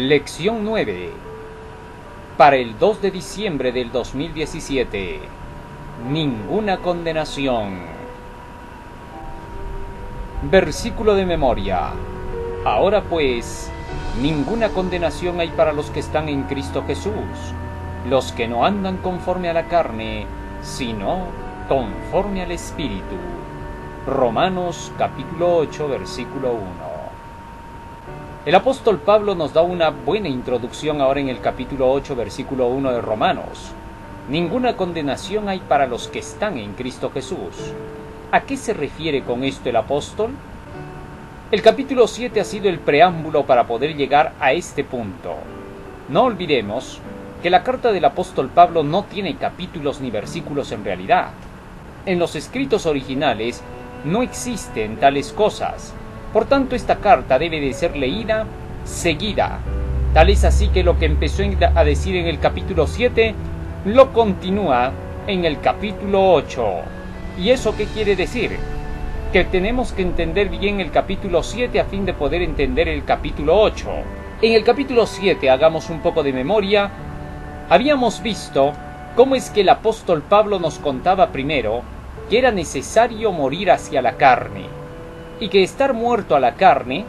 Lección 9. Para el 2 de diciembre del 2017. Ninguna condenación. Versículo de memoria. Ahora pues, ninguna condenación hay para los que están en Cristo Jesús, los que no andan conforme a la carne, sino conforme al Espíritu. Romanos capítulo 8, versículo 1. El apóstol Pablo nos da una buena introducción ahora en el capítulo 8, versículo 1 de Romanos. Ninguna condenación hay para los que están en Cristo Jesús. ¿A qué se refiere con esto el apóstol? El capítulo 7 ha sido el preámbulo para poder llegar a este punto. No olvidemos que la carta del apóstol Pablo no tiene capítulos ni versículos en realidad. En los escritos originales no existen tales cosas. Por tanto, esta carta debe de ser leída seguida. Tal es así que lo que empezó a decir en el capítulo 7 lo continúa en el capítulo 8. ¿Y eso qué quiere decir? Que tenemos que entender bien el capítulo 7 a fin de poder entender el capítulo 8. En el capítulo 7, hagamos un poco de memoria, habíamos visto cómo es que el apóstol Pablo nos contaba primero que era necesario morir hacia la carne, y que estar muerto a la carne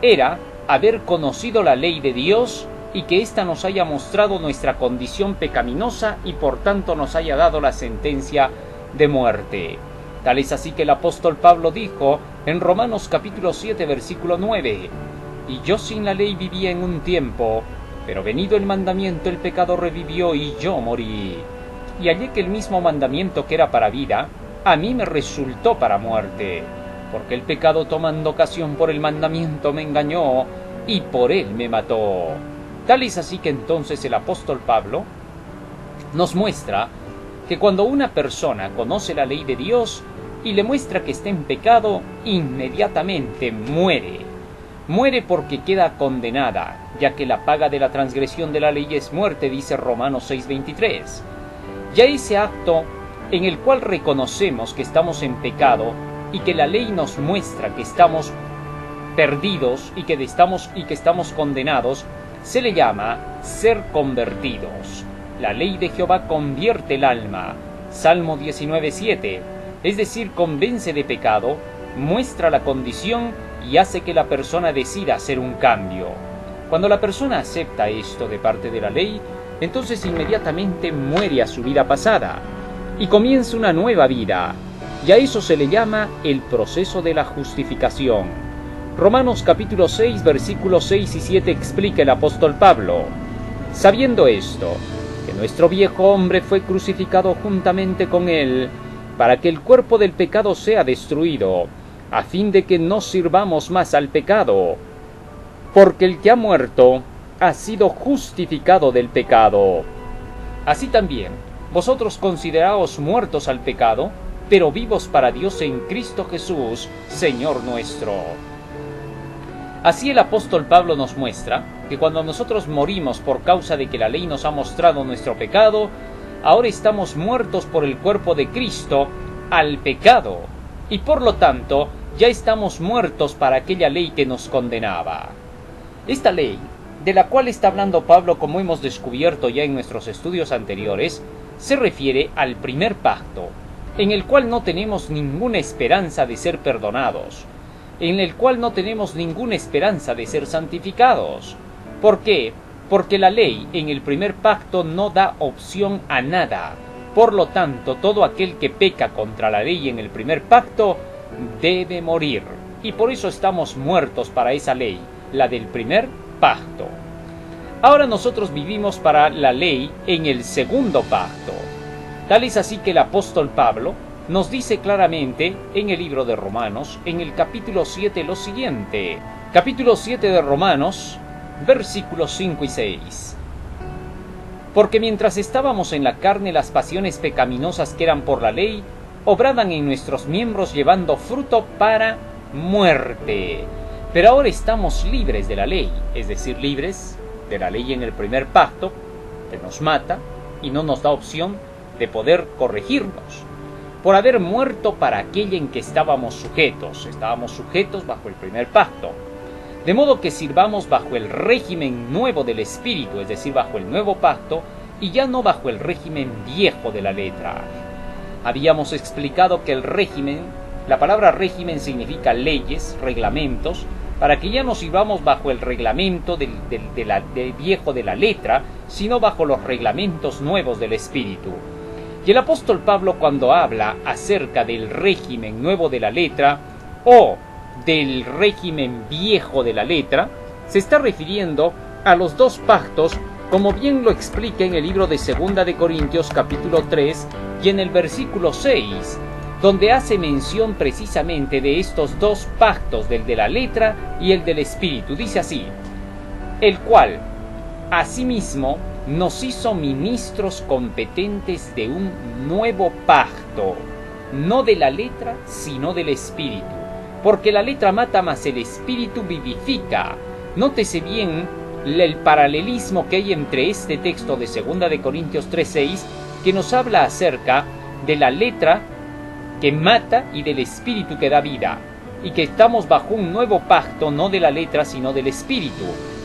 era haber conocido la ley de Dios y que ésta nos haya mostrado nuestra condición pecaminosa y por tanto nos haya dado la sentencia de muerte. Tal es así que el apóstol Pablo dijo en Romanos capítulo 7 versículo 9: y yo sin la ley vivía en un tiempo, pero venido el mandamiento el pecado revivió y yo morí. Y hallé que el mismo mandamiento que era para vida, a mí me resultó para muerte, porque el pecado tomando ocasión por el mandamiento me engañó y por él me mató. Tal es así que entonces el apóstol Pablo nos muestra que cuando una persona conoce la ley de Dios y le muestra que está en pecado, inmediatamente muere. Muere porque queda condenada, ya que la paga de la transgresión de la ley es muerte, dice Romanos 6:23. Ya ese acto en el cual reconocemos que estamos en pecado y que la ley nos muestra que estamos perdidos y que estamos condenados, se le llama ser convertidos. La ley de Jehová convierte el alma, Salmo 19:7, es decir, convence de pecado, muestra la condición y hace que la persona decida hacer un cambio. Cuando la persona acepta esto de parte de la ley, entonces inmediatamente muere a su vida pasada y comienza una nueva vida. Y a eso se le llama el proceso de la justificación. Romanos capítulo 6, versículos 6 y 7 explica el apóstol Pablo: sabiendo esto, que nuestro viejo hombre fue crucificado juntamente con él, para que el cuerpo del pecado sea destruido, a fin de que no sirvamos más al pecado. Porque el que ha muerto ha sido justificado del pecado. Así también, vosotros consideraos muertos al pecado, pero vivos para Dios en Cristo Jesús, Señor nuestro. Así el apóstol Pablo nos muestra que cuando nosotros morimos por causa de que la ley nos ha mostrado nuestro pecado, ahora estamos muertos por el cuerpo de Cristo al pecado, y por lo tanto ya estamos muertos para aquella ley que nos condenaba. Esta ley, de la cual está hablando Pablo, como hemos descubierto ya en nuestros estudios anteriores, se refiere al primer pacto, en el cual no tenemos ninguna esperanza de ser perdonados, en el cual no tenemos ninguna esperanza de ser santificados. ¿Por qué? Porque la ley en el primer pacto no da opción a nada. Por lo tanto, todo aquel que peca contra la ley en el primer pacto debe morir. Y por eso estamos muertos para esa ley, la del primer pacto. Ahora nosotros vivimos para la ley en el segundo pacto. Tal es así que el apóstol Pablo nos dice claramente en el libro de Romanos, en el capítulo 7, lo siguiente. Capítulo 7 de Romanos, versículos 5 y 6. Porque mientras estábamos en la carne, las pasiones pecaminosas que eran por la ley, obraban en nuestros miembros llevando fruto para muerte. Pero ahora estamos libres de la ley, es decir, libres de la ley en el primer pacto, que nos mata y no nos da opción de poder corregirnos, por haber muerto para aquella en que estábamos sujetos bajo el primer pacto. de modo que sirvamos bajo el régimen nuevo del Espíritu, es decir, bajo el nuevo pacto, y ya no bajo el régimen viejo de la letra. Habíamos explicado que el régimen, la palabra régimen significa leyes, reglamentos, para que ya no sirvamos bajo el reglamento del viejo de la letra, sino bajo los reglamentos nuevos del Espíritu. Y el apóstol Pablo, cuando habla acerca del régimen nuevo de la letra o del régimen viejo de la letra, se está refiriendo a los dos pactos, como bien lo explica en el libro de 2 de Corintios capítulo 3 y en el versículo 6, donde hace mención precisamente de estos dos pactos, del de la letra y el del Espíritu. Dice así: el cual asimismo nos hizo ministros competentes de un nuevo pacto, no de la letra, sino del Espíritu. Porque la letra mata, mas el Espíritu vivifica. Nótese bien el paralelismo que hay entre este texto de 2 de Corintios 3:6, que nos habla acerca de la letra que mata y del Espíritu que da vida, y que estamos bajo un nuevo pacto, no de la letra, sino del Espíritu.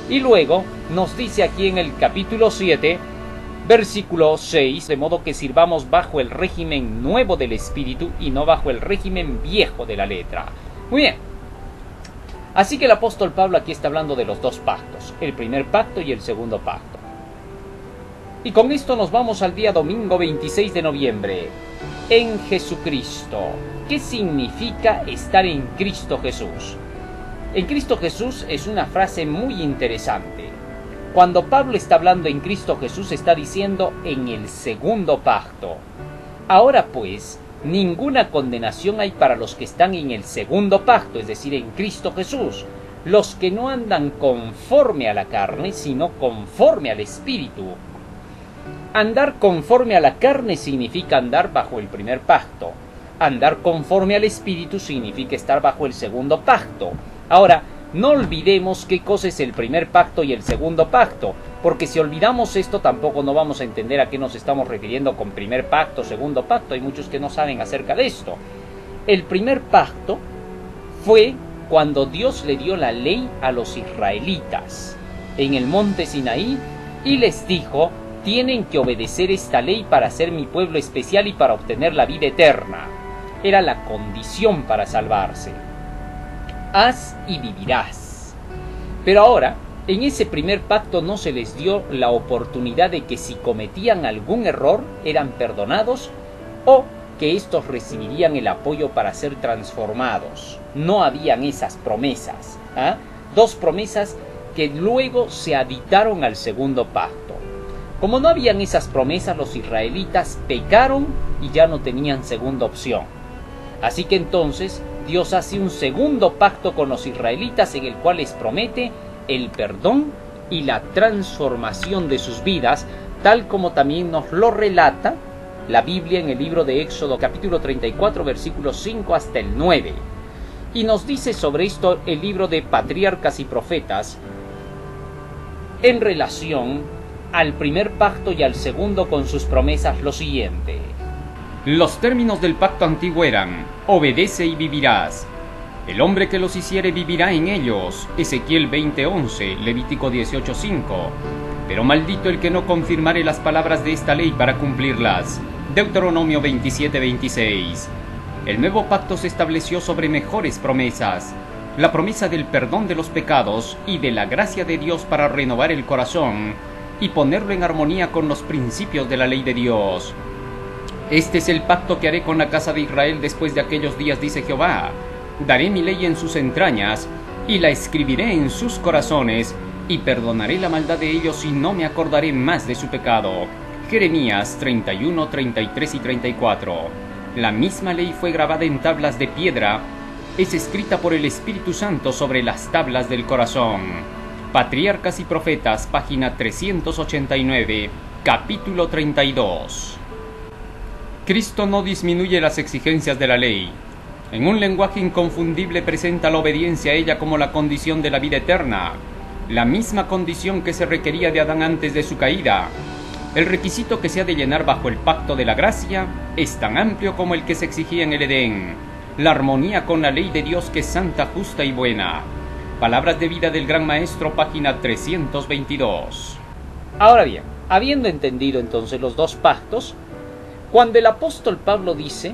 Y luego nos dice aquí en el capítulo 7, versículo 6, de modo que sirvamos bajo el régimen nuevo del Espíritu y no bajo el régimen viejo de la letra. Muy bien. Así que el apóstol Pablo aquí está hablando de los dos pactos, el primer pacto y el segundo pacto. Y con esto nos vamos al día domingo 26 de noviembre. En Jesucristo. ¿Qué significa estar en Cristo Jesús? En Cristo Jesús es una frase muy interesante. Cuando Pablo está hablando en Cristo Jesús, está diciendo en el segundo pacto. Ahora pues, ninguna condenación hay para los que están en el segundo pacto, es decir, en Cristo Jesús, los que no andan conforme a la carne, sino conforme al Espíritu. Andar conforme a la carne significa andar bajo el primer pacto. Andar conforme al Espíritu significa estar bajo el segundo pacto. Ahora, no olvidemos qué cosa es el primer pacto y el segundo pacto, porque si olvidamos esto tampoco no vamos a entender a qué nos estamos refiriendo con primer pacto, segundo pacto. Hay muchos que no saben acerca de esto. El primer pacto fue cuando Dios le dio la ley a los israelitas en el monte Sinaí y les dijo: tienen que obedecer esta ley para ser mi pueblo especial y para obtener la vida eterna. Era la condición para salvarse. Haz y vivirás. Pero ahora, en ese primer pacto no se les dio la oportunidad de que si cometían algún error eran perdonados o que estos recibirían el apoyo para ser transformados. No habían esas promesas. Dos promesas que luego se aditaron al segundo pacto. Como no habían esas promesas, los israelitas pecaron y ya no tenían segunda opción. Así que entonces Dios hace un segundo pacto con los israelitas en el cual les promete el perdón y la transformación de sus vidas, tal como también nos lo relata la Biblia en el libro de Éxodo capítulo 34 versículos 5 hasta el 9. Y nos dice sobre esto el libro de Patriarcas y Profetas en relación al primer pacto y al segundo con sus promesas lo siguiente. Los términos del pacto antiguo eran: obedece y vivirás. El hombre que los hiciere vivirá en ellos. Ezequiel 20:11, Levítico 18:5. Pero maldito el que no confirmare las palabras de esta ley para cumplirlas. Deuteronomio 27:26. El nuevo pacto se estableció sobre mejores promesas. La promesa del perdón de los pecados y de la gracia de Dios para renovar el corazón y ponerlo en armonía con los principios de la ley de Dios. Este es el pacto que haré con la casa de Israel después de aquellos días, dice Jehová. Daré mi ley en sus entrañas, y la escribiré en sus corazones, y perdonaré la maldad de ellos, y no me acordaré más de su pecado. Jeremías 31, 33 y 34. La misma ley fue grabada en tablas de piedra, es escrita por el Espíritu Santo sobre las tablas del corazón. Patriarcas y Profetas, página 389, capítulo 32. Cristo no disminuye las exigencias de la ley. En un lenguaje inconfundible presenta la obediencia a ella como la condición de la vida eterna, la misma condición que se requería de Adán antes de su caída. El requisito que se ha de llenar bajo el pacto de la gracia es tan amplio como el que se exigía en el Edén, la armonía con la ley de Dios que es santa, justa y buena. Palabras de vida del Gran Maestro, página 322. Ahora bien, habiendo entendido entonces los dos pactos, cuando el apóstol Pablo dice,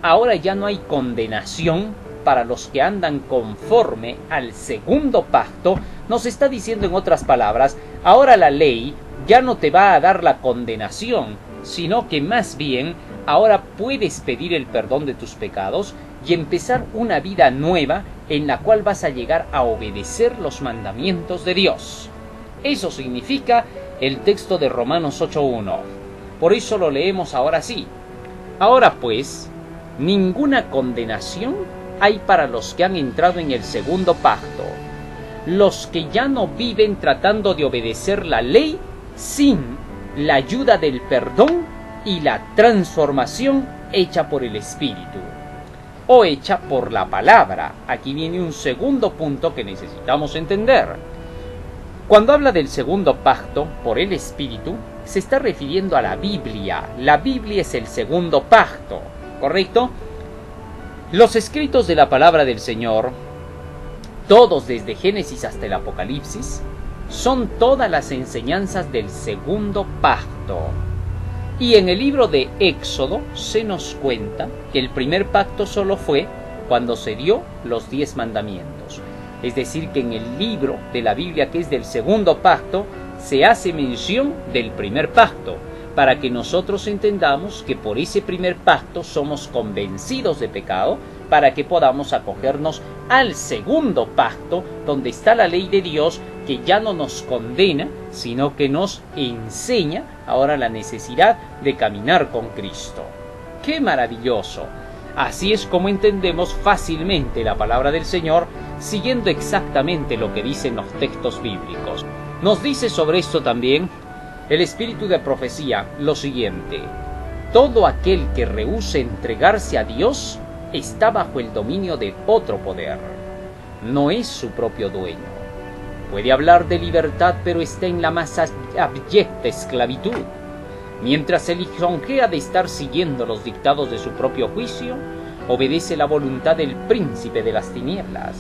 ahora ya no hay condenación para los que andan conforme al segundo pacto, nos está diciendo en otras palabras, ahora la ley ya no te va a dar la condenación, sino que más bien ahora puedes pedir el perdón de tus pecados y empezar una vida nueva en la cual vas a llegar a obedecer los mandamientos de Dios. Eso significa el texto de Romanos 8:1. Por eso lo leemos ahora sí. Ahora pues, ninguna condenación hay para los que han entrado en el segundo pacto, los que ya no viven tratando de obedecer la ley sin la ayuda del perdón y la transformación hecha por el Espíritu, o hecha por la palabra. Aquí viene un segundo punto que necesitamos entender. Cuando habla del segundo pacto por el Espíritu, se está refiriendo a la Biblia. La Biblia es el segundo pacto, ¿correcto? Los escritos de la palabra del Señor, todos desde Génesis hasta el Apocalipsis, son todas las enseñanzas del segundo pacto. Y en el libro de Éxodo se nos cuenta que el primer pacto solo fue cuando se dio los 10 mandamientos. Es decir, que en el libro de la Biblia que es del segundo pacto, se hace mención del primer pacto, para que nosotros entendamos que por ese primer pacto somos convencidos de pecado, para que podamos acogernos al segundo pacto, donde está la ley de Dios, que ya no nos condena, sino que nos enseña ahora la necesidad de caminar con Cristo. ¡Qué maravilloso! Así es como entendemos fácilmente la palabra del Señor, siguiendo exactamente lo que dicen los textos bíblicos. Nos dice sobre esto también el espíritu de profecía lo siguiente: todo aquel que rehúse entregarse a Dios está bajo el dominio de otro poder. No es su propio dueño. Puede hablar de libertad, pero está en la más abyecta esclavitud. Mientras se lisonjea de estar siguiendo los dictados de su propio juicio, obedece la voluntad del príncipe de las tinieblas.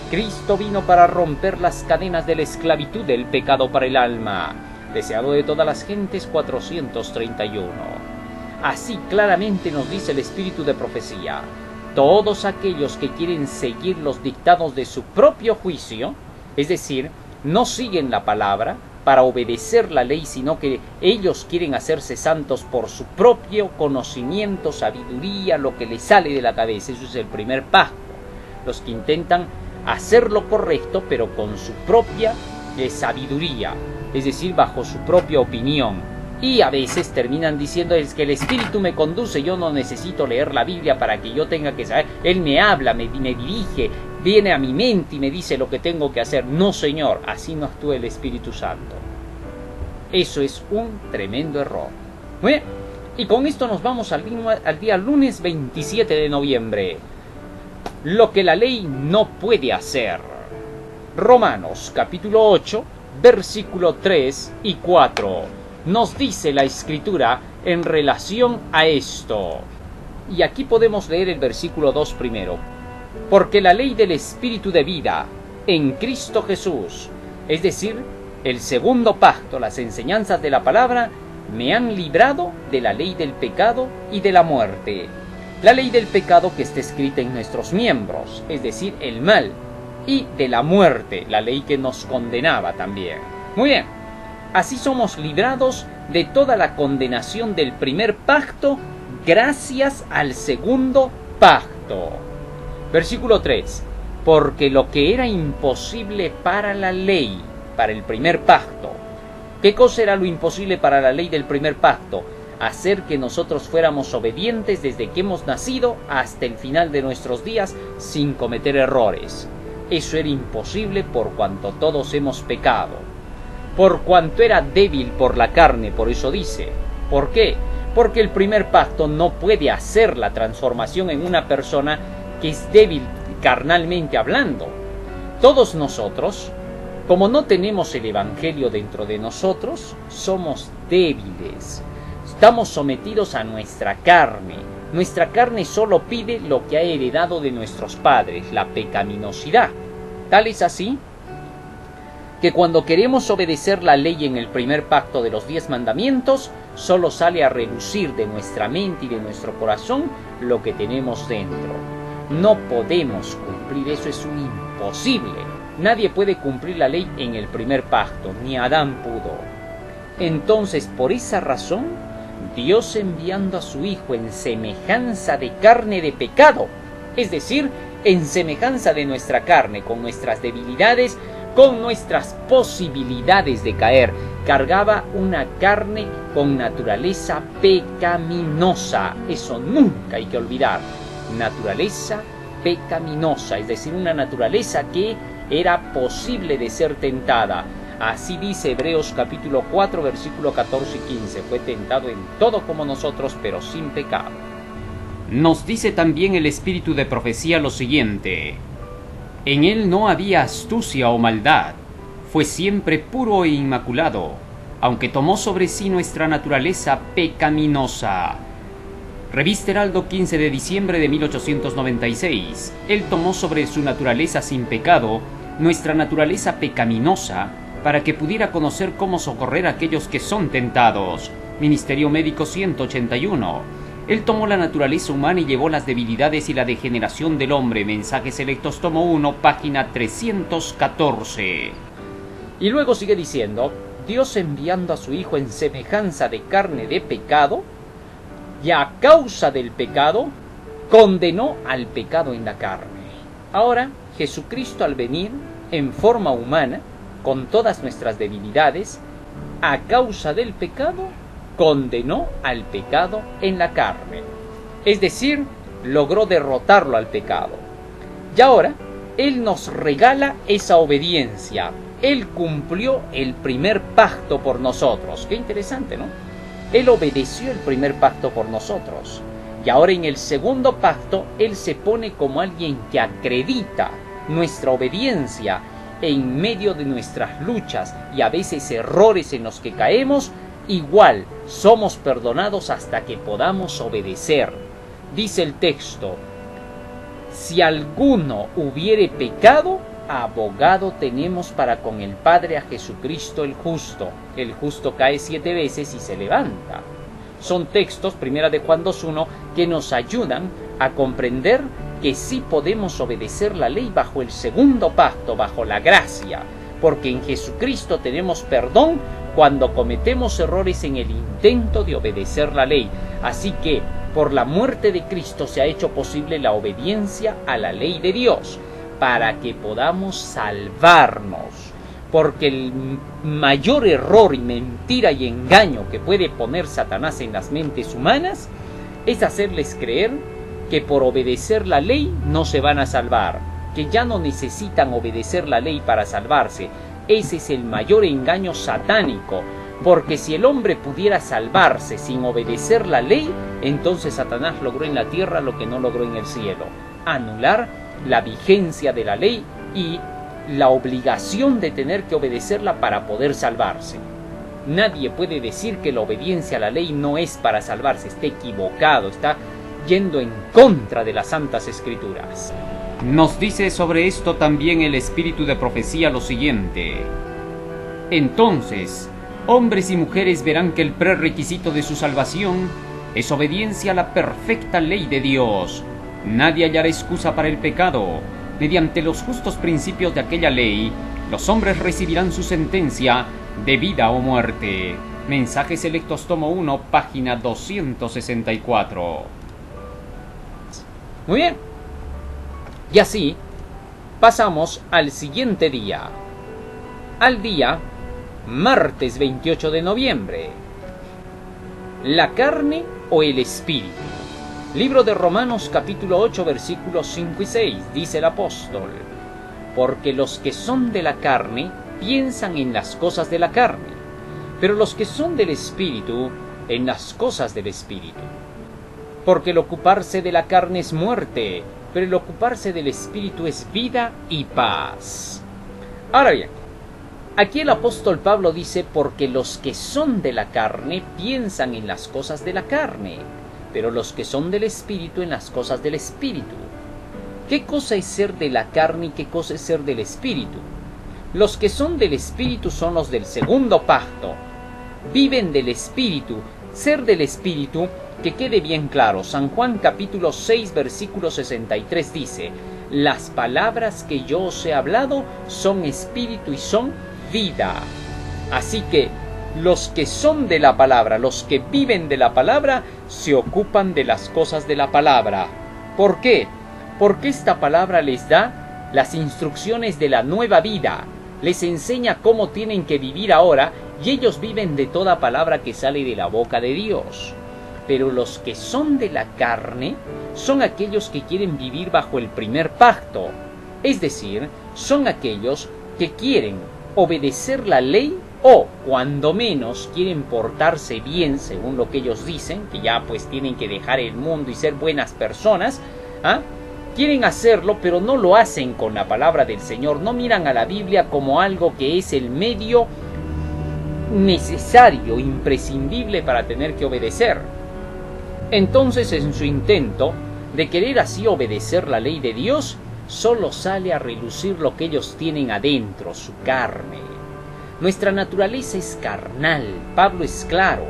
Cristo vino para romper las cadenas de la esclavitud del pecado para el alma. Deseado de todas las gentes, 431. Así claramente nos dice el espíritu de profecía: todos aquellos que quieren seguir los dictados de su propio juicio, es decir, no siguen la palabra para obedecer la ley, sino que ellos quieren hacerse santos por su propio conocimiento, sabiduría, lo que les sale de la cabeza. Eso es el primer pacto. Los que intentan hacer lo correcto, pero con su propia sabiduría, es decir, bajo su propia opinión. Y a veces terminan diciendo: es que el Espíritu me conduce, yo no necesito leer la Biblia para que yo tenga que saber. Él me habla, me dirige, viene a mi mente y me dice lo que tengo que hacer. No, Señor, así no actúa el Espíritu Santo. Eso es un tremendo error. Muy bien, y con esto nos vamos al día lunes 27 de noviembre. Lo que la ley no puede hacer. Romanos capítulo 8, versículo 3 y 4. Nos dice la Escritura en relación a esto. Y aquí podemos leer el versículo 2 primero. Porque la ley del Espíritu de vida en Cristo Jesús, es decir, el segundo pacto, las enseñanzas de la palabra, me han librado de la ley del pecado y de la muerte. La ley del pecado que está escrita en nuestros miembros, es decir, el mal, y de la muerte, la ley que nos condenaba también. Muy bien. Así somos librados de toda la condenación del primer pacto gracias al segundo pacto. Versículo 3. Porque lo que era imposible para la ley, para el primer pacto. ¿Qué cosa era lo imposible para la ley del primer pacto? Hacer que nosotros fuéramos obedientes desde que hemos nacido hasta el final de nuestros días sin cometer errores. Eso era imposible por cuanto todos hemos pecado. Por cuanto era débil por la carne, por eso dice. ¿Por qué? Porque el primer pacto no puede hacer la transformación en una persona que es débil carnalmente hablando. Todos nosotros, como no tenemos el Evangelio dentro de nosotros, somos débiles. Estamos sometidos a nuestra carne. Nuestra carne solo pide lo que ha heredado de nuestros padres, la pecaminosidad. Tal es así que cuando queremos obedecer la ley en el primer pacto de los 10 mandamientos, solo sale a relucir de nuestra mente y de nuestro corazón lo que tenemos dentro. No podemos cumplir, eso es un imposible. Nadie puede cumplir la ley en el primer pacto, ni Adán pudo. Entonces, por esa razón, Dios enviando a su Hijo en semejanza de carne de pecado, es decir, en semejanza de nuestra carne, con nuestras debilidades, con nuestras posibilidades de caer, cargaba una carne con naturaleza pecaminosa. Eso nunca hay que olvidar. Naturaleza pecaminosa, es decir, una naturaleza que era posible de ser tentada. Así dice Hebreos capítulo 4, versículo 14 y 15. Fue tentado en todo como nosotros, pero sin pecado. Nos dice también el espíritu de profecía lo siguiente: en él no había astucia o maldad, fue siempre puro e inmaculado, aunque tomó sobre sí nuestra naturaleza pecaminosa. Revista Heraldo, 15 de diciembre de 1896. Él tomó sobre su naturaleza sin pecado nuestra naturaleza pecaminosa, para que pudiera conocer cómo socorrer a aquellos que son tentados. Ministerio Médico 181. Él tomó la naturaleza humana y llevó las debilidades y la degeneración del hombre. Mensajes Selectos, tomo 1, página 314. Y luego sigue diciendo: Dios enviando a su Hijo en semejanza de carne de pecado, y a causa del pecado, condenó al pecado en la carne. Ahora, Jesucristo al venir en forma humana, con todas nuestras debilidades, a causa del pecado, condenó al pecado en la carne. Es decir, logró derrotarlo al pecado. Y ahora, Él nos regala esa obediencia. Él cumplió el primer pacto por nosotros. Qué interesante, ¿no? Él obedeció el primer pacto por nosotros. Y ahora en el segundo pacto, Él se pone como alguien que acredita nuestra obediencia en medio de nuestras luchas y a veces errores en los que caemos. Igual somos perdonados hasta que podamos obedecer. Dice el texto: si alguno hubiere pecado, abogado tenemos para con el Padre a Jesucristo el justo. El justo cae 7 veces y se levanta. Son textos, 1 de Juan 2:1, que nos ayudan a comprender que sí podemos obedecer la ley bajo el segundo pacto, bajo la gracia, porque en Jesucristo tenemos perdón cuando cometemos errores en el intento de obedecer la ley. Así que, por la muerte de Cristo se ha hecho posible la obediencia a la ley de Dios, para que podamos salvarnos. Porque el mayor error y mentira y engaño que puede poner Satanás en las mentes humanas es hacerles creer que por obedecer la ley no se van a salvar, que ya no necesitan obedecer la ley para salvarse. Ese es el mayor engaño satánico, porque si el hombre pudiera salvarse sin obedecer la ley, entonces Satanás logró en la tierra lo que no logró en el cielo: anular la vigencia de la ley y la obligación de tener que obedecerla para poder salvarse. Nadie puede decir que la obediencia a la ley no es para salvarse. Está equivocado, está yendo en contra de las Santas Escrituras. Nos dice sobre esto también el espíritu de profecía lo siguiente: entonces, hombres y mujeres verán que el prerequisito de su salvación es obediencia a la perfecta ley de Dios. Nadie hallará excusa para el pecado. Mediante los justos principios de aquella ley, los hombres recibirán su sentencia de vida o muerte. Mensajes Selectos, tomo 1, página 264. Muy bien. Y así pasamos al siguiente día, al día martes 28 de noviembre. La carne o el espíritu. Libro de Romanos capítulo 8 versículos 5 y 6, dice el apóstol: porque los que son de la carne piensan en las cosas de la carne, pero los que son del espíritu en las cosas del espíritu. Porque el ocuparse de la carne es muerte, pero el ocuparse del espíritu es vida y paz. Ahora bien, aquí el apóstol Pablo dice: porque los que son de la carne piensan en las cosas de la carne, pero los que son del espíritu en las cosas del espíritu. ¿Qué cosa es ser de la carne y qué cosa es ser del espíritu? Los que son del Espíritu son los del segundo pacto. Viven del Espíritu. Ser del Espíritu, que quede bien claro. San Juan capítulo 6 versículo 63 dice: las palabras que yo os he hablado son espíritu y son vida. Así que los que son de la palabra, los que viven de la palabra, se ocupan de las cosas de la palabra. ¿Por qué? Porque esta palabra les da las instrucciones de la nueva vida, les enseña cómo tienen que vivir ahora, y ellos viven de toda palabra que sale de la boca de Dios. Pero los que son de la carne son aquellos que quieren vivir bajo el primer pacto, es decir, son aquellos que quieren obedecer la ley o, cuando menos, quieren portarse bien según lo que ellos dicen, que ya pues tienen que dejar el mundo y ser buenas personas, quieren hacerlo, pero no lo hacen con la palabra del Señor, no miran a la Biblia como algo que es el medio necesario, imprescindible para tener que obedecer. Entonces, en su intento de querer así obedecer la ley de Dios, solo sale a relucir lo que ellos tienen adentro, su carne. Nuestra naturaleza es carnal, Pablo es claro.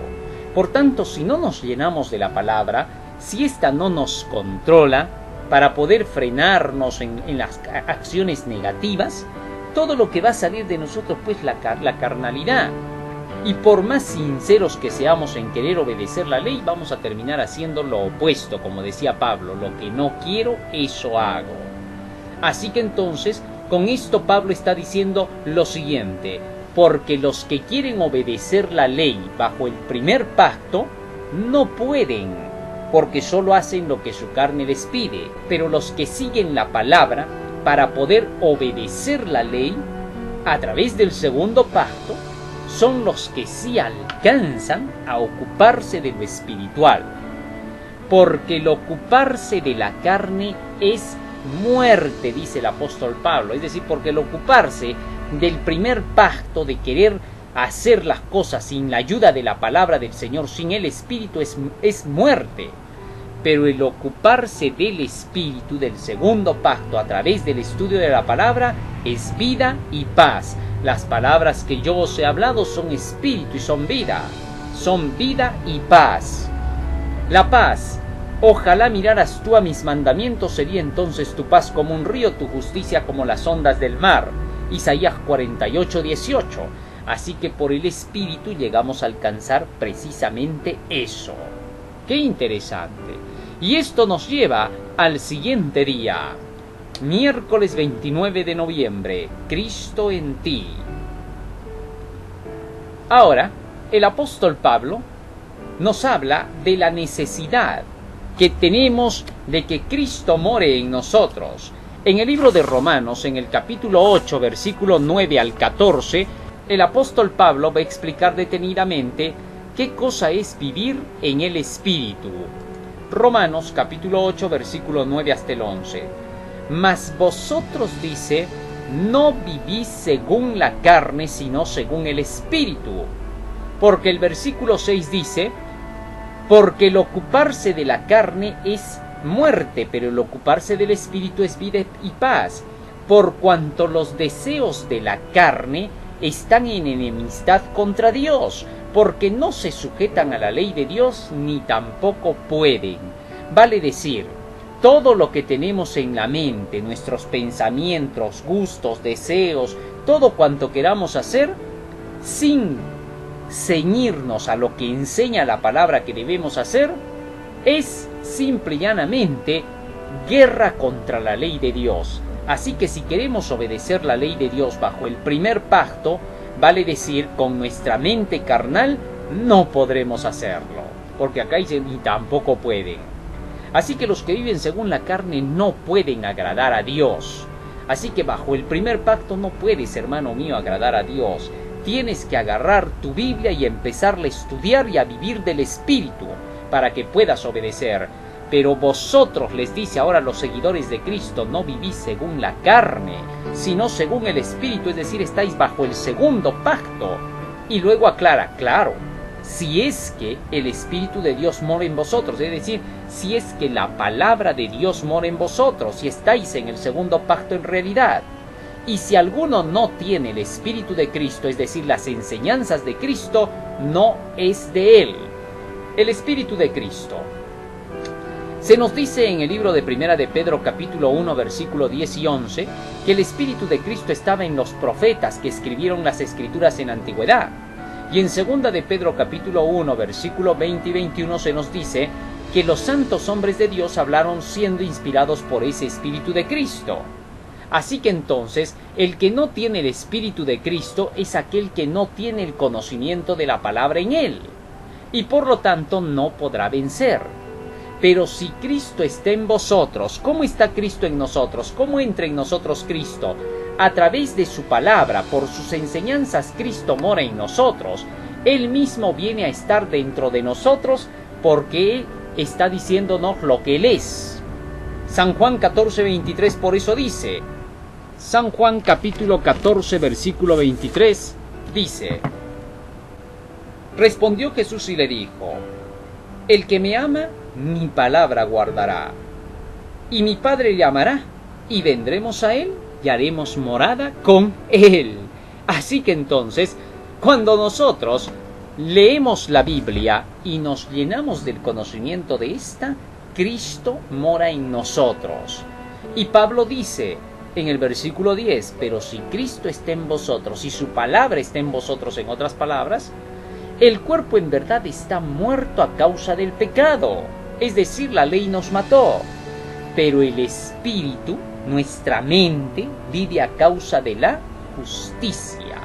Por tanto, si no nos llenamos de la palabra, si ésta no nos controla, para poder frenarnos en las acciones negativas, todo lo que va a salir de nosotros pues la carnalidad. Y por más sinceros que seamos en querer obedecer la ley, vamos a terminar haciendo lo opuesto, como decía Pablo: lo que no quiero, eso hago. Así que entonces, con esto Pablo está diciendo lo siguiente: porque los que quieren obedecer la ley bajo el primer pacto, no pueden, porque solo hacen lo que su carne les pide. Pero los que siguen la palabra, para poder obedecer la ley, a través del segundo pacto, son los que sí alcanzan a ocuparse de lo espiritual. Porque el ocuparse de la carne es muerte, dice el apóstol Pablo. Es decir, porque el ocuparse del primer pacto, de querer hacer las cosas sin la ayuda de la palabra del Señor, sin el Espíritu, es muerte. Pero el ocuparse del Espíritu, del segundo pacto, a través del estudio de la palabra, es vida y paz. Las palabras que yo os he hablado son espíritu y son vida y paz. La paz: ojalá miraras tú a mis mandamientos, sería entonces tu paz como un río, tu justicia como las ondas del mar. Isaías 48, 18. Así que por el Espíritu llegamos a alcanzar precisamente eso. ¡Qué interesante! Y esto nos lleva al siguiente día. Miércoles 29 de noviembre, Cristo en ti. Ahora, el apóstol Pablo nos habla de la necesidad que tenemos de que Cristo more en nosotros. En el libro de Romanos, en el capítulo 8, versículo 9 al 14, el apóstol Pablo va a explicar detenidamente qué cosa es vivir en el Espíritu. Romanos capítulo 8, versículo 9 hasta el 11. Mas vosotros, dice, no vivís según la carne, sino según el Espíritu. Porque el versículo 6 dice: porque el ocuparse de la carne es muerte, pero el ocuparse del Espíritu es vida y paz. Por cuanto los deseos de la carne están en enemistad contra Dios, porque no se sujetan a la ley de Dios, ni tampoco pueden. Vale decir, todo lo que tenemos en la mente, nuestros pensamientos, gustos, deseos, todo cuanto queramos hacer, sin ceñirnos a lo que enseña la palabra que debemos hacer, es simple y llanamente guerra contra la ley de Dios. Así que si queremos obedecer la ley de Dios bajo el primer pacto, vale decir, con nuestra mente carnal, no podremos hacerlo, porque acá dice, ni tampoco pueden. Así que los que viven según la carne no pueden agradar a Dios. Así que bajo el primer pacto no puedes, hermano mío, agradar a Dios. Tienes que agarrar tu Biblia y empezarla a estudiar y a vivir del Espíritu, para que puedas obedecer. Pero vosotros, les dice ahora a los seguidores de Cristo, no vivís según la carne, sino según el Espíritu, es decir, estáis bajo el segundo pacto. Y luego aclara, claro, si es que el Espíritu de Dios mora en vosotros, es decir, si es que la palabra de Dios mora en vosotros, si estáis en el segundo pacto en realidad. Y si alguno no tiene el Espíritu de Cristo, es decir, las enseñanzas de Cristo, no es de él. El Espíritu de Cristo. Se nos dice en el libro de Primera de Pedro capítulo 1 versículo 10 y 11 que el Espíritu de Cristo estaba en los profetas que escribieron las Escrituras en antigüedad. Y en Segunda de Pedro capítulo 1 versículo 20 y 21 se nos dice que los santos hombres de Dios hablaron siendo inspirados por ese Espíritu de Cristo. Así que entonces, el que no tiene el Espíritu de Cristo es aquel que no tiene el conocimiento de la palabra en él, y por lo tanto no podrá vencer. Pero si Cristo está en vosotros, ¿cómo está Cristo en nosotros? ¿Cómo entra en nosotros Cristo? A través de su palabra, por sus enseñanzas, Cristo mora en nosotros. Él mismo viene a estar dentro de nosotros porque Él está diciéndonos lo que Él es. San Juan 14:23 por eso dice, San Juan capítulo 14 versículo 23 dice, respondió Jesús y le dijo, el que me ama, mi palabra guardará, y mi Padre le amará, y vendremos a él y haremos morada con él. Así que entonces, cuando nosotros leemos la Biblia y nos llenamos del conocimiento de esta, Cristo mora en nosotros. Y Pablo dice en el versículo 10, pero si Cristo está en vosotros y su palabra está en vosotros, en otras palabras, el cuerpo en verdad está muerto a causa del pecado, es decir, la ley nos mató, pero el espíritu, nuestra mente, vive a causa de la justicia.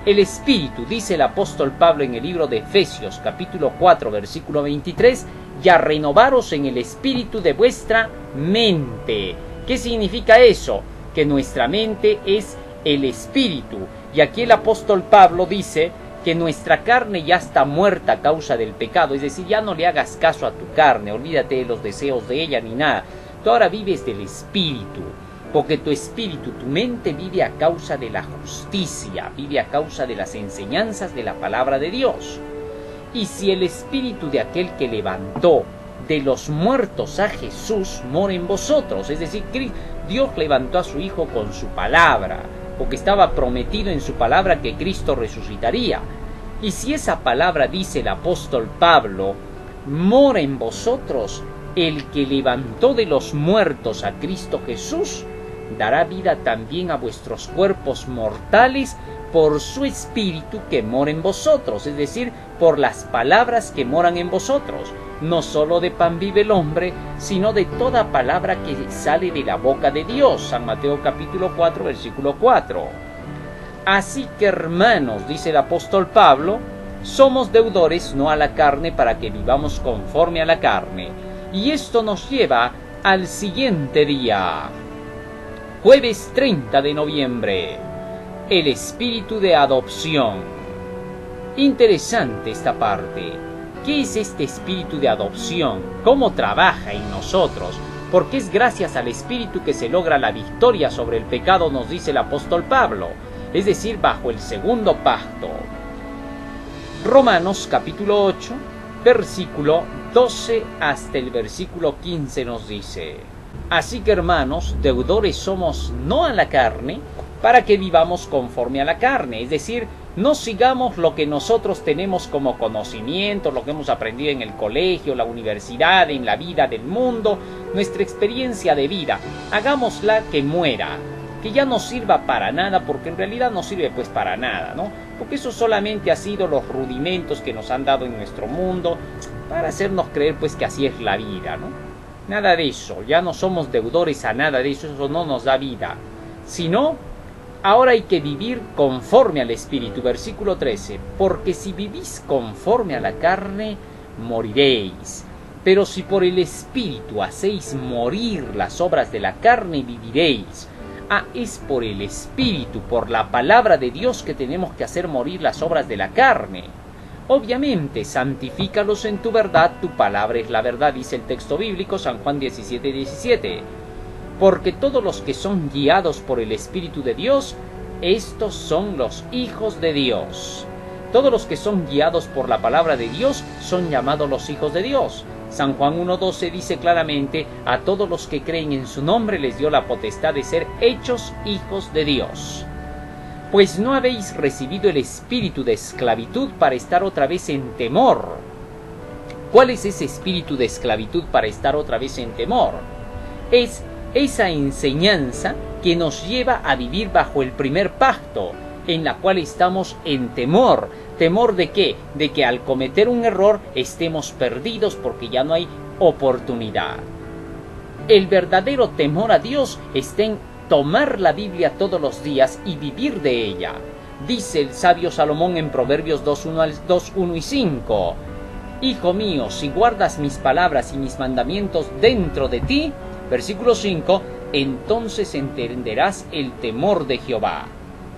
El espíritu, dice el apóstol Pablo en el libro de Efesios capítulo 4 versículo 23, ya renovaros en el espíritu de vuestra mente. ¿Qué significa eso? Que nuestra mente es el espíritu. Y aquí el apóstol Pablo dice que nuestra carne ya está muerta a causa del pecado, es decir, ya no le hagas caso a tu carne, olvídate de los deseos de ella ni nada. Tú ahora vives del espíritu, porque tu espíritu, tu mente vive a causa de la justicia, vive a causa de las enseñanzas de la palabra de Dios. Y si el espíritu de aquel que levantó de los muertos a Jesús mora en vosotros, es decir, Dios levantó a su Hijo con su palabra, porque estaba prometido en su palabra que Cristo resucitaría. Y si esa palabra, dice el apóstol Pablo, mora en vosotros, el que levantó de los muertos a Cristo Jesús, dará vida también a vuestros cuerpos mortales por su espíritu que mora en vosotros, es decir, por las palabras que moran en vosotros. No solo de pan vive el hombre, sino de toda palabra que sale de la boca de Dios. San Mateo capítulo 4, versículo 4. Así que, hermanos, dice el apóstol Pablo, somos deudores no a la carne para que vivamos conforme a la carne. Y esto nos lleva al siguiente día, jueves 30 de noviembre, el espíritu de adopción. Interesante esta parte. ¿Qué es este espíritu de adopción? ¿Cómo trabaja en nosotros? Porque es gracias al espíritu que se logra la victoria sobre el pecado, nos dice el apóstol Pablo, es decir, bajo el segundo pacto. Romanos capítulo 8, versículo 12 hasta el versículo 15 nos dice, así que, hermanos, deudores somos no a la carne, para que vivamos conforme a la carne, es decir, no sigamos lo que nosotros tenemos como conocimiento, lo que hemos aprendido en el colegio, la universidad, en la vida del mundo, nuestra experiencia de vida. Hagámosla que muera, que ya no sirva para nada, porque en realidad no sirve pues para nada, ¿no? Porque eso solamente ha sido los rudimentos que nos han dado en nuestro mundo para hacernos creer pues que así es la vida, ¿no? Nada de eso, ya no somos deudores a nada de eso, eso no nos da vida, sino ahora hay que vivir conforme al Espíritu. Versículo 13. Porque si vivís conforme a la carne, moriréis. Pero si por el Espíritu hacéis morir las obras de la carne, viviréis. Es por el Espíritu, por la palabra de Dios que tenemos que hacer morir las obras de la carne. Obviamente, santifícalos en tu verdad, tu palabra es la verdad, dice el texto bíblico, San Juan 17:17. Porque todos los que son guiados por el Espíritu de Dios, estos son los hijos de Dios. Todos los que son guiados por la palabra de Dios son llamados los hijos de Dios. San Juan 1:12 dice claramente: a todos los que creen en su nombre les dio la potestad de ser hechos hijos de Dios. Pues no habéis recibido el espíritu de esclavitud para estar otra vez en temor. ¿Cuál es ese espíritu de esclavitud para estar otra vez en temor? Es esa enseñanza que nos lleva a vivir bajo el primer pacto, en la cual estamos en temor. ¿Temor de qué? De que al cometer un error estemos perdidos porque ya no hay oportunidad. El verdadero temor a Dios está en tomar la Biblia todos los días y vivir de ella. Dice el sabio Salomón en Proverbios 2:1 y 5: Hijo mío, si guardas mis palabras y mis mandamientos dentro de ti, versículo 5, entonces entenderás el temor de Jehová.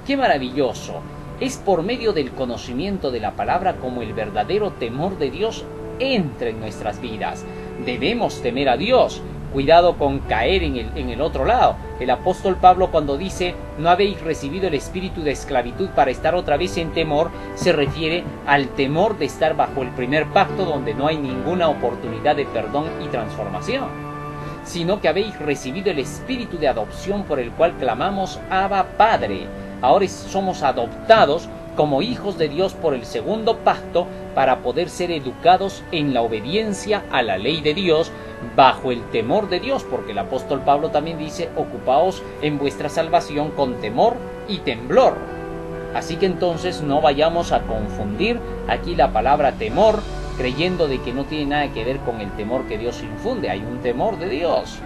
¡Qué maravilloso! Es por medio del conocimiento de la palabra como el verdadero temor de Dios entra en nuestras vidas. Debemos temer a Dios. Cuidado con caer en el otro lado. El apóstol Pablo, cuando dice no habéis recibido el espíritu de esclavitud para estar otra vez en temor, se refiere al temor de estar bajo el primer pacto, donde no hay ninguna oportunidad de perdón y transformación, sino que habéis recibido el espíritu de adopción por el cual clamamos Abba Padre. Ahora somos adoptados como hijos de Dios por el segundo pacto, para poder ser educados en la obediencia a la ley de Dios, bajo el temor de Dios, porque el apóstol Pablo también dice: ocupaos en vuestra salvación con temor y temblor. Así que entonces no vayamos a confundir aquí la palabra temor, creyendo de que no tiene nada que ver con el temor que Dios infunde. Hay un temor de Dios,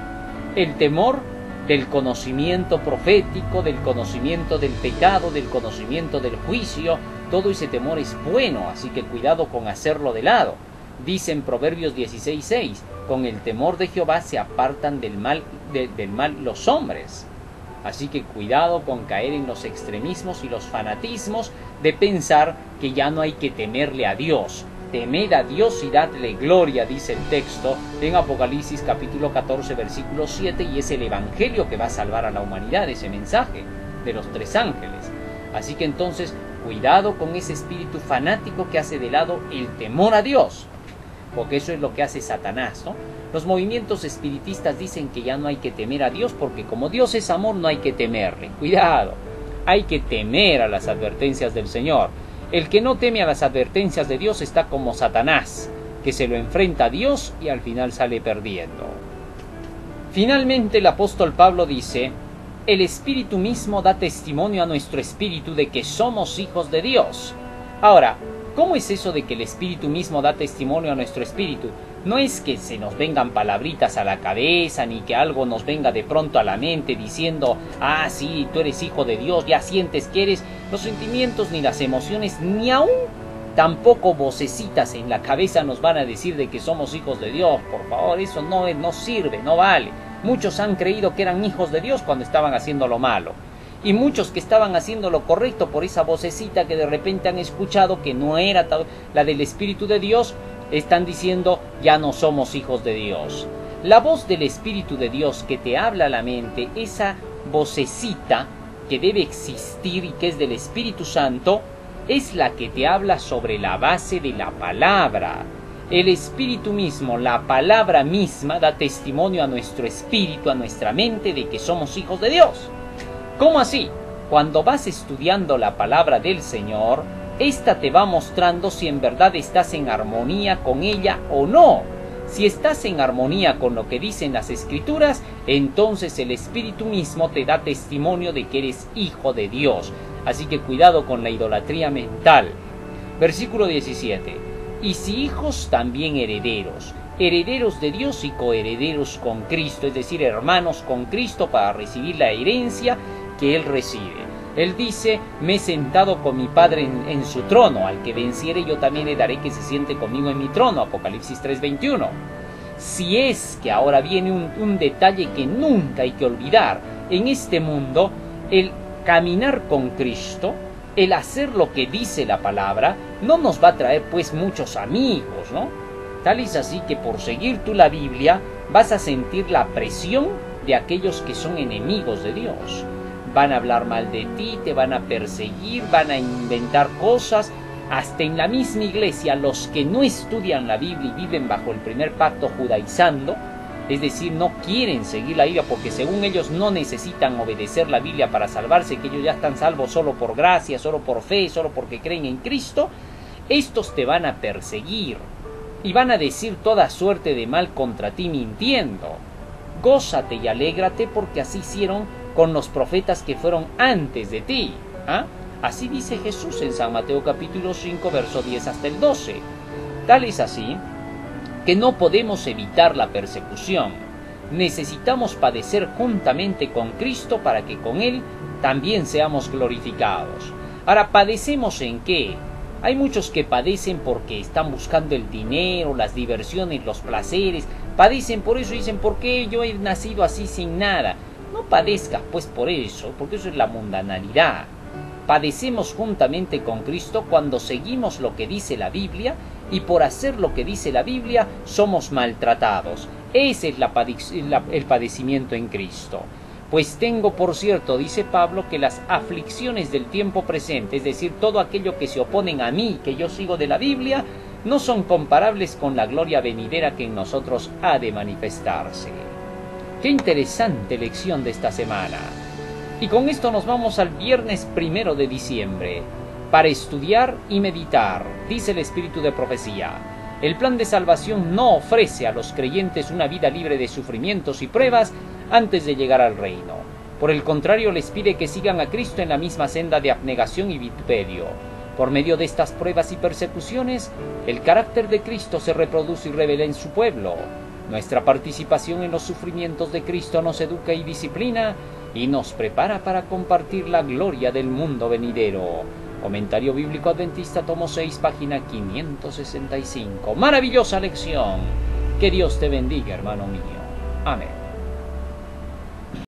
el temor del conocimiento profético, del conocimiento del pecado, del conocimiento del juicio. Todo ese temor es bueno, así que cuidado con hacerlo de lado. Dice en Proverbios 16:6: con el temor de Jehová se apartan del mal los hombres. Así que cuidado con caer en los extremismos y los fanatismos de pensar que ya no hay que temerle a Dios. Temed a Dios y dadle gloria, dice el texto en Apocalipsis capítulo 14 versículo 7, y es el evangelio que va a salvar a la humanidad, ese mensaje de los 3 ángeles. Así que entonces cuidado con ese espíritu fanático que hace de lado el temor a Dios, porque eso es lo que hace Satanás, ¿no? Los movimientos espiritistas dicen que ya no hay que temer a Dios, porque como Dios es amor no hay que temerle. Cuidado, hay que temer a las advertencias del Señor. El que no teme a las advertencias de Dios está como Satanás, que se lo enfrenta a Dios y al final sale perdiendo. Finalmente el apóstol Pablo dice: el Espíritu mismo da testimonio a nuestro espíritu de que somos hijos de Dios. Ahora, ¿cómo es eso de que el Espíritu mismo da testimonio a nuestro espíritu? No es que se nos vengan palabritas a la cabeza, ni que algo nos venga de pronto a la mente diciendo: ah, sí, tú eres hijo de Dios, ya sientes que eres. Los sentimientos ni las emociones, ni aún tampoco vocecitas en la cabeza nos van a decir de que somos hijos de Dios. Por favor, eso no sirve, no vale. Muchos han creído que eran hijos de Dios cuando estaban haciendo lo malo, y muchos que estaban haciendo lo correcto por esa vocecita que de repente han escuchado que no era la del Espíritu de Dios, están diciendo: ya no somos hijos de Dios. La voz del Espíritu de Dios que te habla a la mente, esa vocecita que debe existir y que es del Espíritu Santo, es la que te habla sobre la base de la palabra. El Espíritu mismo, la palabra misma, da testimonio a nuestro espíritu, a nuestra mente, de que somos hijos de Dios. ¿Cómo así? Cuando vas estudiando la palabra del Señor, esta te va mostrando si en verdad estás en armonía con ella o no. Si estás en armonía con lo que dicen las Escrituras, entonces el Espíritu mismo te da testimonio de que eres hijo de Dios. Así que cuidado con la idolatría mental. Versículo 17. Y si hijos, también herederos, herederos de Dios y coherederos con Cristo, es decir, hermanos con Cristo para recibir la herencia que Él recibe. Él dice: me he sentado con mi Padre en su trono, al que venciere yo también le daré que se siente conmigo en mi trono. Apocalipsis 3:21. Si es que ahora viene un detalle que nunca hay que olvidar. En este mundo, el caminar con Cristo, el hacer lo que dice la palabra, no nos va a traer pues muchos amigos, ¿no? Tal es así que por seguir tú la Biblia, vas a sentir la presión de aquellos que son enemigos de Dios. Van a hablar mal de ti, te van a perseguir, van a inventar cosas, hasta en la misma iglesia, los que no estudian la Biblia y viven bajo el primer pacto judaizando, es decir, no quieren seguir la Biblia porque según ellos no necesitan obedecer la Biblia para salvarse, que ellos ya están salvos solo por gracia, solo por fe, solo porque creen en Cristo, estos te van a perseguir y van a decir toda suerte de mal contra ti mintiendo. Gózate y alégrate porque así hicieron con los profetas que fueron antes de ti. Así dice Jesús en San Mateo capítulo 5, verso 10 hasta el 12. Tal es así que no podemos evitar la persecución. Necesitamos padecer juntamente con Cristo para que con Él también seamos glorificados. Ahora, ¿padecemos en qué? Hay muchos que padecen porque están buscando el dinero, las diversiones, los placeres. Padecen por eso y dicen, ¿por qué yo he nacido así sin nada? No padezcas pues por eso, porque eso es la mundanalidad. Padecemos juntamente con Cristo cuando seguimos lo que dice la Biblia, y por hacer lo que dice la Biblia somos maltratados. Ese es el padecimiento en Cristo. Pues tengo por cierto, dice Pablo, que las aflicciones del tiempo presente, es decir, todo aquello que se oponen a mí, que yo sigo de la Biblia, no son comparables con la gloria venidera que en nosotros ha de manifestarse. Qué interesante lección de esta semana. Y con esto nos vamos al viernes 1 de diciembre, para estudiar y meditar, dice el Espíritu de Profecía. El plan de salvación no ofrece a los creyentes una vida libre de sufrimientos y pruebas antes de llegar al reino. Por el contrario, les pide que sigan a Cristo en la misma senda de abnegación y vituperio. Por medio de estas pruebas y persecuciones, el carácter de Cristo se reproduce y revela en su pueblo. Nuestra participación en los sufrimientos de Cristo nos educa y disciplina y nos prepara para compartir la gloria del mundo venidero. Comentario Bíblico Adventista, tomo 6, página 565. Maravillosa lección. Que Dios te bendiga, hermano mío. Amén.